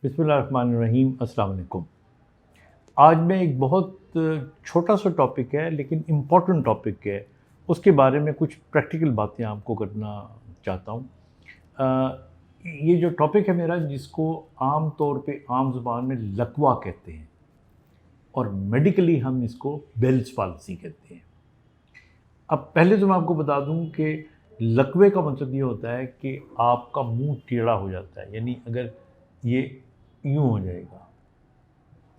بسم اللہ الرحمن الرحیم۔ السلام علیکم۔ آج میں ایک بہت چھوٹا سا ٹاپک ہے لیکن امپورٹنٹ ٹاپک ہے، اس کے بارے میں کچھ پریکٹیکل باتیں آپ کو کرنا چاہتا ہوں۔ یہ جو ٹاپک ہے میرا، جس کو عام طور پہ عام زبان میں لقوہ کہتے ہیں اور میڈیکلی ہم اس کو بیلز پالسی کہتے ہیں۔ اب پہلے تو میں آپ کو بتا دوں کہ لقوے کا مطلب یہ ہوتا ہے کہ آپ کا منہ ٹیڑھا ہو جاتا ہے، یعنی اگر یہ یوں ہو جائے گا،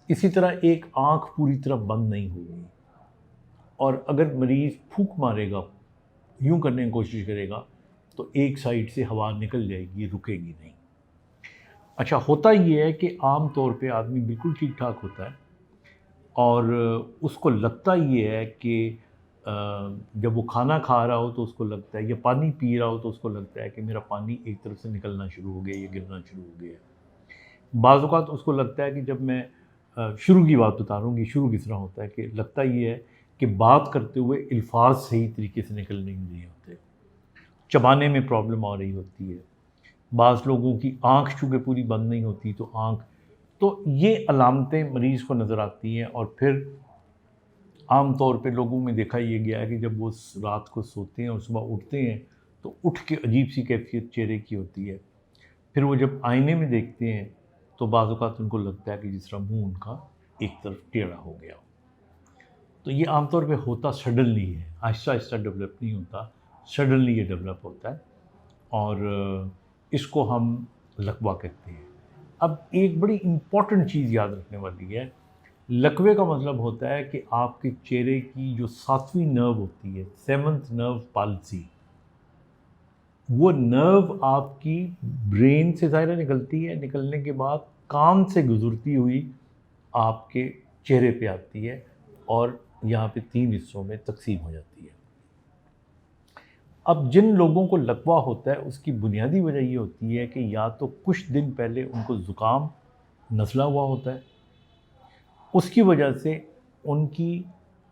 اسی طرح ایک آنکھ پوری طرح بند نہیں ہوگی، اور اگر مریض پھونک مارے گا، یوں کرنے کی کوشش کرے گا تو ایک سائیڈ سے ہوا نکل جائے گی، رکے گی نہیں۔ اچھا، ہوتا یہ ہے کہ عام طور پہ آدمی بالکل ٹھیک ٹھاک ہوتا ہے اور اس کو لگتا یہ ہے کہ جب وہ کھانا کھا رہا ہو تو اس کو لگتا ہے، یا پانی پی رہا ہو تو اس کو لگتا ہے کہ میرا پانی ایک طرف سے نکلنا شروع ہو گیا یا گرنا شروع ہو گیا۔ بعض اوقات اس کو لگتا ہے کہ جب میں شروع کی بات بتا رہا ہوں کہ شروع کس طرح ہوتا ہے، کہ لگتا یہ ہے کہ بات کرتے ہوئے الفاظ صحیح طریقے سے نکل نہیں ہوتے، چبانے میں پرابلم آ رہی ہوتی ہے۔ بعض لوگوں کی آنکھ چونکہ پوری بند نہیں ہوتی تو یہ علامتیں مریض کو نظر آتی ہیں، اور پھر عام طور پہ لوگوں میں دیکھا یہ گیا ہے کہ جب وہ رات کو سوتے ہیں اور صبح اٹھتے ہیں تو اٹھ کے عجیب سی کیفیت چہرے کی ہوتی ہے۔ پھر وہ جب آئینے میں دیکھتے ہیں تو بعض اوقات ان کو لگتا ہے کہ جس طرح منہ ان کا ایک طرف ٹیڑھا ہو گیا ہو۔ تو یہ عام طور پہ ہوتا سڈنلی ہے، آہستہ آہستہ ڈیولپ نہیں ہوتا، سڈنلی یہ ڈیولپ ہوتا ہے، اور اس کو ہم لقوہ کہتے ہیں۔ اب ایک بڑی امپورٹنٹ چیز یاد رکھنے والی ہے، لقوے کا مطلب ہوتا ہے کہ آپ کے چہرے کی جو 7ویں نرو ہوتی ہے، 7th نرو پالسی، وہ نرو آپ کی برین سے ظاہرہ نکلتی ہے، نکلنے کے بعد کان سے گزرتی ہوئی آپ کے چہرے پہ آتی ہے اور یہاں پہ 3 حصوں میں تقسیم ہو جاتی ہے۔ اب جن لوگوں کو لقوہ ہوتا ہے اس کی بنیادی وجہ یہ ہوتی ہے کہ یا تو کچھ دن پہلے ان کو زکام نزلہ ہوا ہوتا ہے، اس کی وجہ سے ان کی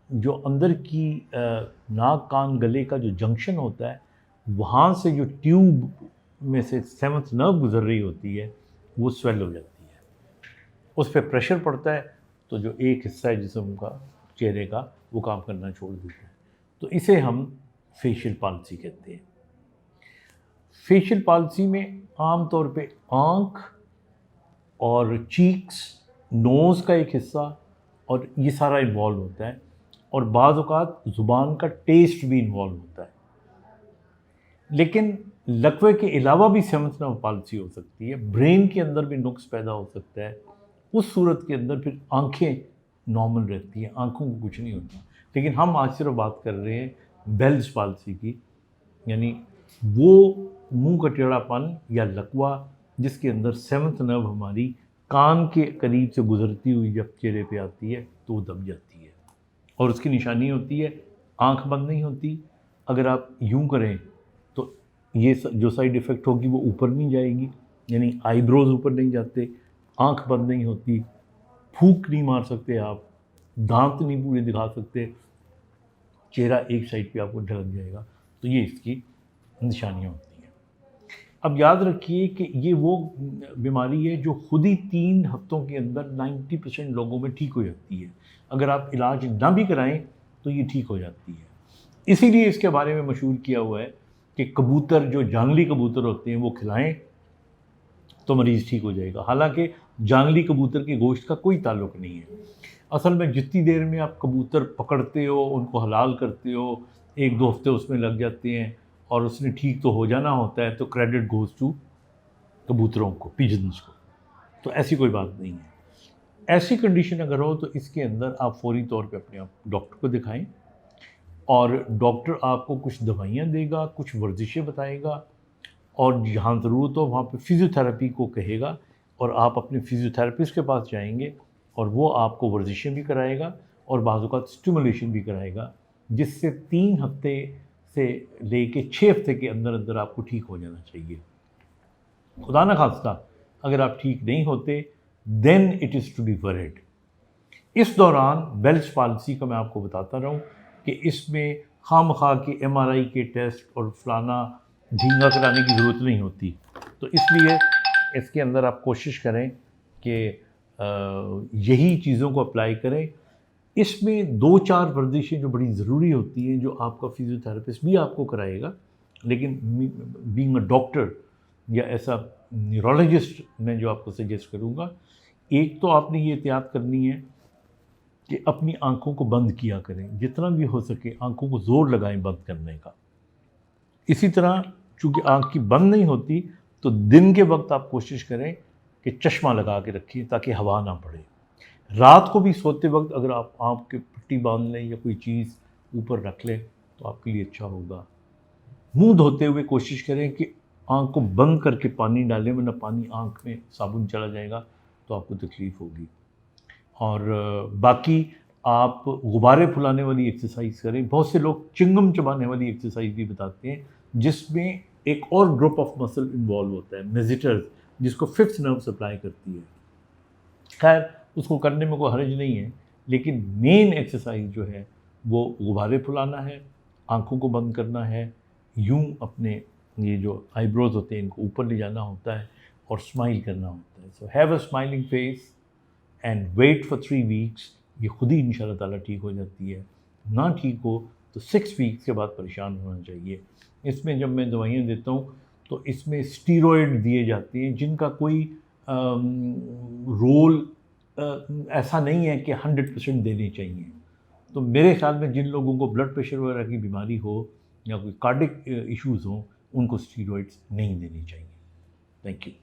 جو اندر کی ناک کان گلے کا جو جنکشن ہوتا ہے، وہاں سے جو ٹیوب میں سے 7th نرو گزر رہی ہوتی ہے وہ سویل ہو جاتی ہے، اس پہ پریشر پڑتا ہے تو جو ایک حصہ ہے جسم کا، چہرے کا، وہ کام کرنا چھوڑ دیتا ہے، تو اسے ہم فیشل پالسی کہتے ہیں۔ فیشل پالسی میں عام طور پہ آنکھ اور چیکس، نوز کا ایک حصہ اور یہ سارا انوالو ہوتا ہے، اور بعض اوقات زبان کا ٹیسٹ بھی انوالو ہوتا ہے۔ لیکن لقوے کے علاوہ بھی 7th نرو پالسی ہو سکتی ہے، برین کے اندر بھی نقص پیدا ہو سکتا ہے، اس صورت کے اندر پھر آنکھیں نارمل رہتی ہیں، آنکھوں کو کچھ نہیں ہوتا۔ لیکن ہم آج صرف بات کر رہے ہیں بیلز پالسی کی، یعنی وہ منہ کا ٹیڑھا پن یا لقوہ جس کے اندر 7th نرو ہماری کان کے قریب سے گزرتی ہوئی جب چہرے پہ آتی ہے تو وہ دب جاتی ہے، اور اس کی نشانی ہوتی ہے آنکھ بند نہیں ہوتی۔ اگر آپ یوں کریں تو یہ جو سائیڈ ایفیکٹ ہوگی وہ اوپر نہیں جائے گی، یعنی آئی بروز اوپر نہیں جاتے، آنکھ بند نہیں ہوتی، پھونک نہیں مار سکتے آپ، دانت نہیں پورے دکھا سکتے، چہرہ ایک سائڈ پہ آپ کو ڈھلک جائے گا، تو یہ اس کی نشانیاں ہوتی ہیں۔ اب یاد رکھیے کہ یہ وہ بیماری ہے جو خود ہی 3 ہفتوں کے اندر 90% لوگوں میں ٹھیک ہو جاتی ہے، اگر آپ علاج نہ بھی کرائیں تو یہ ٹھیک ہو جاتی ہے۔ اسی لیے اس کے بارے میں مشہور کیا ہوا ہے کہ کبوتر، جو جانگلی کبوتر ہوتے ہیں، وہ کھلائیں تو مریض ٹھیک ہو جائے گا، حالانکہ جانگلی کبوتر کے گوشت کا کوئی تعلق نہیں ہے۔ اصل میں جتنی دیر میں آپ کبوتر پکڑتے ہو، ان کو حلال کرتے ہو، 1-2 ہفتے اس میں لگ جاتے ہیں اور اس نے ٹھیک تو ہو جانا ہوتا ہے، تو کریڈٹ گوز ٹو کبوتروں کو، پیجنز کو، تو ایسی کوئی بات نہیں ہے۔ ایسی کنڈیشن اگر ہو تو اس کے اندر آپ فوری طور پہ اپنے آپ ڈاکٹر کو دکھائیں، اور ڈاکٹر آپ کو کچھ دوائیاں دے گا، کچھ ورزشیں بتائے گا، اور جہاں ضرورت ہو وہاں پہ فزیو تھراپی کو کہے گا، اور آپ اپنے فزیو تھراپسٹ کے پاس جائیں گے اور وہ آپ کو ورزشیں بھی کرائے گا اور بعض اوقات اسٹیمولیشن بھی کرائے گا، جس سے 3 ہفتے سے لے کے 6 ہفتے کے اندر اندر آپ کو ٹھیک ہو جانا چاہیے۔ خدا نہ خواستہ اگر آپ ٹھیک نہیں ہوتے then it is to be word. اس دوران بیلز پالسی کا میں آپ کو بتاتا رہوں کہ اس میں خواہ مخواہ کے MRI کے ٹیسٹ اور فلانا جھینگا کرانے کی ضرورت نہیں ہوتی، تو اس لیے اس کے اندر آپ کوشش کریں کہ یہی چیزوں کو اپلائی کریں. اس میں 2-4 ورزشیں جو بڑی ضروری ہوتی ہیں، جو آپ کا فزیو تھراپسٹ بھی آپ کو کرائے گا، لیکن بینگ اے ڈاکٹر یا ایسا نیورولوجسٹ میں جو آپ کو سجیسٹ کروں گا، ایک تو آپ نے یہ احتیاط کرنی ہے کہ اپنی آنکھوں کو بند کیا کریں، جتنا بھی ہو سکے آنکھوں کو زور لگائیں بند کرنے کا. اسی طرح چونکہ آنکھ کی بند نہیں ہوتی تو دن کے وقت آپ کوشش کریں کہ چشمہ لگا کے رکھیں تاکہ ہوا نہ پڑے. رات کو بھی سوتے وقت اگر آپ آنکھ کی پٹی باندھ لیں یا کوئی چیز اوپر رکھ لیں تو آپ کے لیے اچھا ہوگا. منہ دھوتے ہوئے کوشش کریں کہ آنکھ کو بند کر کے پانی ڈالیں، ورنہ پانی آنکھ میں صابن چلا جائے گا تو آپ کو تکلیف ہوگی. اور باقی آپ غبارے پھلانے والی ایکسرسائز کریں. بہت سے لوگ چنگم چبانے والی ایکسرسائز بھی بتاتے ہیں، جس میں ایک اور گروپ آف مسل انوالو ہوتا ہے، میزیٹرز، جس کو 5th نرو سپلائی کرتی ہے. خیر اس کو کرنے میں کوئی حرج نہیں ہے، لیکن مین ایکسرسائز جو ہے وہ غبارے پھلانا ہے، آنکھوں کو بند کرنا ہے، یوں اپنے یہ جو آئی بروز ہوتے ہیں ان کو اوپر لے جانا ہوتا ہے اور اسمائل کرنا ہوتا ہے. So have a smiling face and wait for 3 weeks. یہ خود ہی انشاءاللہ تعالیٰ ٹھیک ہو جاتی ہے. نہ ٹھیک ہو تو 6 ویکس کے بعد پریشان ہونا چاہیے. اس میں جب میں دوائیاں دیتا ہوں تو اس میں اسٹیرائڈ دیے جاتے ہیں جن کا کوئی رول ایسا نہیں ہے کہ 100% دینے چاہیے. تو میرے خیال میں جن لوگوں کو بلڈ پریشر وغیرہ کی بیماری ہو یا کوئی کارڈک ایشوز ہوں ان کو اسٹیرائڈس نہیں دینی چاہیے. Thank you.